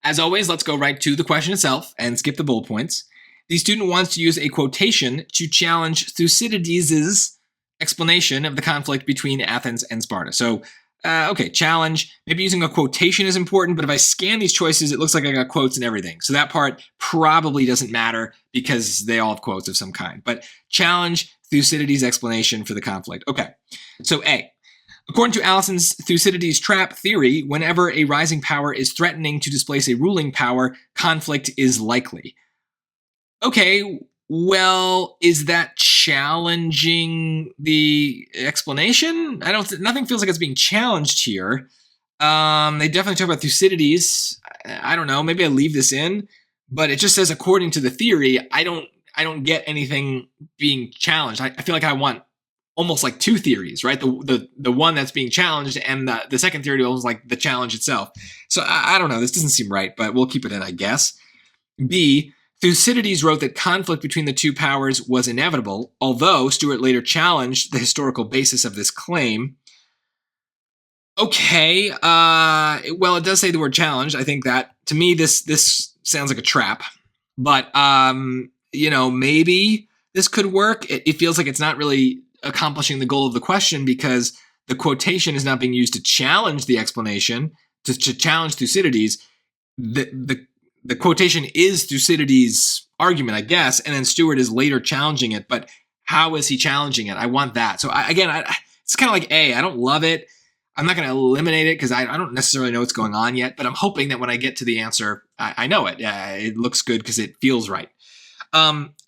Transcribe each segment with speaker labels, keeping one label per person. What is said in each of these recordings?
Speaker 1: As always, let's go right to the question itself and skip the bullet points. The student wants to use a quotation to challenge Thucydides' explanation of the conflict between Athens and Sparta. So, okay, challenge. Maybe using a quotation is important, but if I scan these choices, it looks like I got quotes and everything. So that part probably doesn't matter because they all have quotes of some kind. But challenge Thucydides' explanation for the conflict. Okay, so A. According to Allison's Thucydides trap theory, whenever a rising power is threatening to displace a ruling power, conflict is likely. Okay, well, is that challenging the explanation? Nothing feels like it's being challenged here. They definitely talk about Thucydides. I don't know, maybe I leave this in, but it just says according to the theory. I don't get anything being challenged. I feel like I want almost like two theories, right? The one that's being challenged and the second theory almost like the challenge itself. So I don't know, this doesn't seem right, but we'll keep it in, I guess. B, Thucydides wrote that conflict between the two powers was inevitable, although Stuart later challenged the historical basis of this claim. Okay, well, it does say the word challenge. I think that, to me, this sounds like a trap. But, maybe this could work. It feels like it's not really accomplishing the goal of the question because the quotation is not being used to challenge the explanation, to challenge Thucydides. The quotation is Thucydides' argument, I guess, and then Stuart is later challenging it. But how is he challenging it? I want that. So it's kind of like A. I don't love it. I'm not going to eliminate it because I don't necessarily know what's going on yet. But I'm hoping that when I get to the answer, I know it. It looks good because it feels right.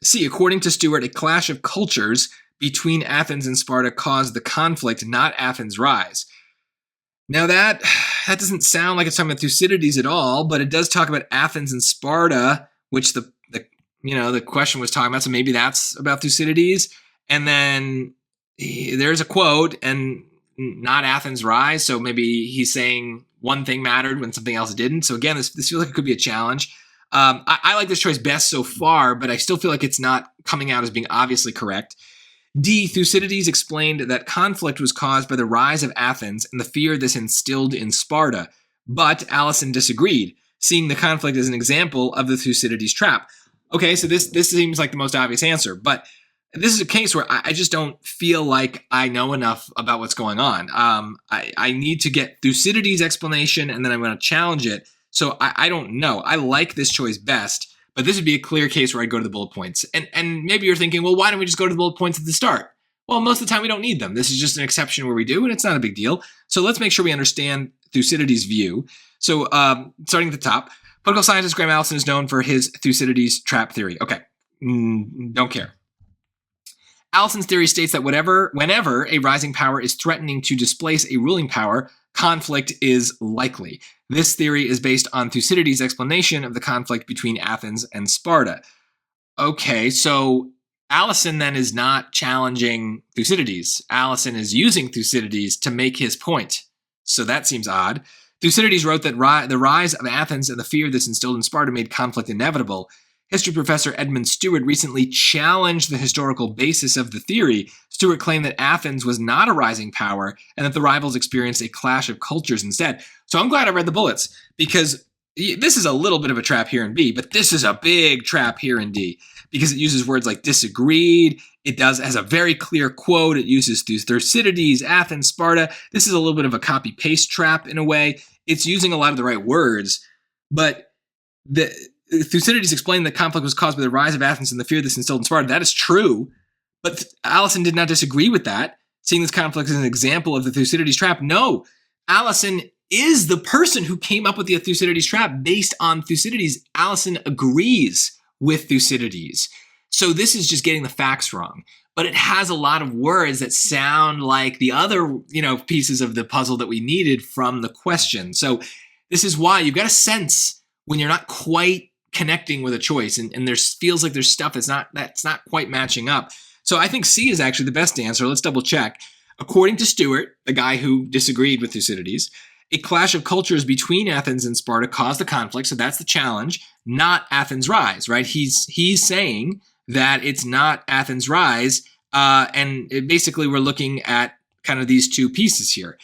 Speaker 1: C. According to Stuart, a clash of cultures between Athens and Sparta caused the conflict, not Athens' rise. Now that doesn't sound like it's talking about Thucydides at all, but it does talk about Athens and Sparta, which the question was talking about. So maybe that's about Thucydides. And then there's a quote and not Athens' rise. So maybe he's saying one thing mattered when something else didn't. So again, this feels like it could be a challenge. I like this choice best so far, but I still feel like it's not coming out as being obviously correct. D. Thucydides explained that conflict was caused by the rise of Athens and the fear this instilled in Sparta, but Allison disagreed, seeing the conflict as an example of the Thucydides trap. Okay, so this seems like the most obvious answer, but this is a case where I just don't feel like I know enough about what's going on. I need to get Thucydides' explanation, and then I'm going to challenge it. So I don't know. I like this choice best. But this would be a clear case where I'd go to the bullet points. And maybe you're thinking, well, why don't we just go to the bullet points at the start? Well, most of the time we don't need them. This is just an exception where we do, and it's not a big deal. So let's make sure we understand Thucydides' view. So starting at the top, political scientist Graham Allison is known for his Thucydides trap theory. Okay, don't care. Allison's theory states that whenever a rising power is threatening to displace a ruling power, conflict is likely. This theory is based on Thucydides' explanation of the conflict between Athens and Sparta. Okay, so Allison then is not challenging Thucydides. Allison is using Thucydides to make his point. So that seems odd. Thucydides wrote that the rise of Athens and the fear this instilled in Sparta made conflict inevitable. History professor Edmund Stewart recently challenged the historical basis of the theory. Stewart claimed that Athens was not a rising power and that the rivals experienced a clash of cultures instead. So I'm glad I read the bullets because this is a little bit of a trap here in B, but this is a big trap here in D because it uses words like disagreed. It has a very clear quote. It uses Thucydides, Athens, Sparta. This is a little bit of a copy-paste trap in a way. It's using a lot of the right words, but Thucydides explained that conflict was caused by the rise of Athens and the fear this instilled in Sparta. That is true, but Allison did not disagree with that, seeing this conflict as an example of the Thucydides trap. No, Allison is the person who came up with the Thucydides trap based on Thucydides. Allison agrees with Thucydides. So this is just getting the facts wrong, but it has a lot of words that sound like the other, pieces of the puzzle that we needed from the question. So this is why you've got a sense when you're not quite connecting with a choice and there feels like there's stuff that's not quite matching up. So I think C is actually the best answer. Let's double check. According to Stewart, the guy who disagreed with Thucydides, a clash of cultures between Athens and Sparta caused the conflict. So that's the challenge, not Athens' rise, right? He's saying that it's not Athens' rise. And basically we're looking at kind of these two pieces here.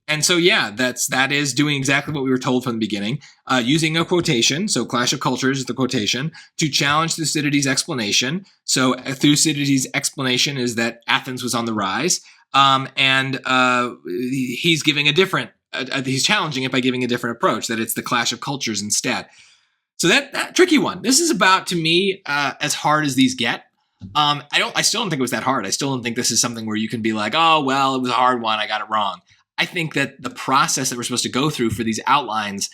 Speaker 1: And so, yeah, that is doing exactly what we were told from the beginning, using a quotation. So Clash of Cultures is the quotation to challenge Thucydides' explanation. So Thucydides' explanation is that Athens was on the rise, and he's giving a different. He's challenging it by giving a different approach. That it's the Clash of Cultures instead. So that tricky one. This is about, to me, as hard as these get. I still don't think it was that hard. I still don't think this is something where you can be like, oh, well, it was a hard one, I got it wrong. I think that the process that we're supposed to go through for these outlines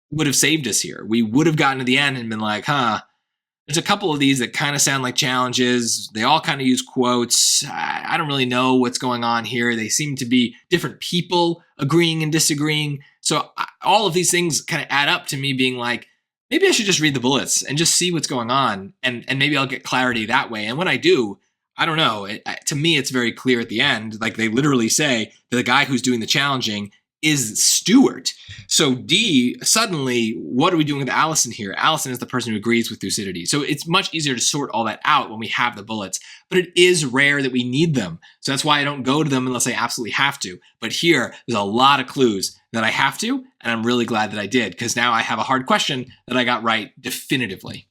Speaker 1: would have saved us here. We would have gotten to the end and been like, there's a couple of these that kind of sound like challenges. They all kind of use quotes. I don't really know what's going on here. They seem to be different people agreeing and disagreeing. So all of these things kind of add up to me being like, maybe I should just read the bullets and just see what's going on. And maybe I'll get clarity that way. And when I do, I don't know. To me, it's very clear at the end. Like they literally say that the guy who's doing the challenging is Stuart. So D, suddenly, what are we doing with Allison here? Allison is the person who agrees with Thucydides. So it's much easier to sort all that out when we have the bullets. But it is rare that we need them. So that's why I don't go to them unless I absolutely have to. But here, there's a lot of clues that I have to, and I'm really glad that I did, because now I have a hard question that I got right definitively.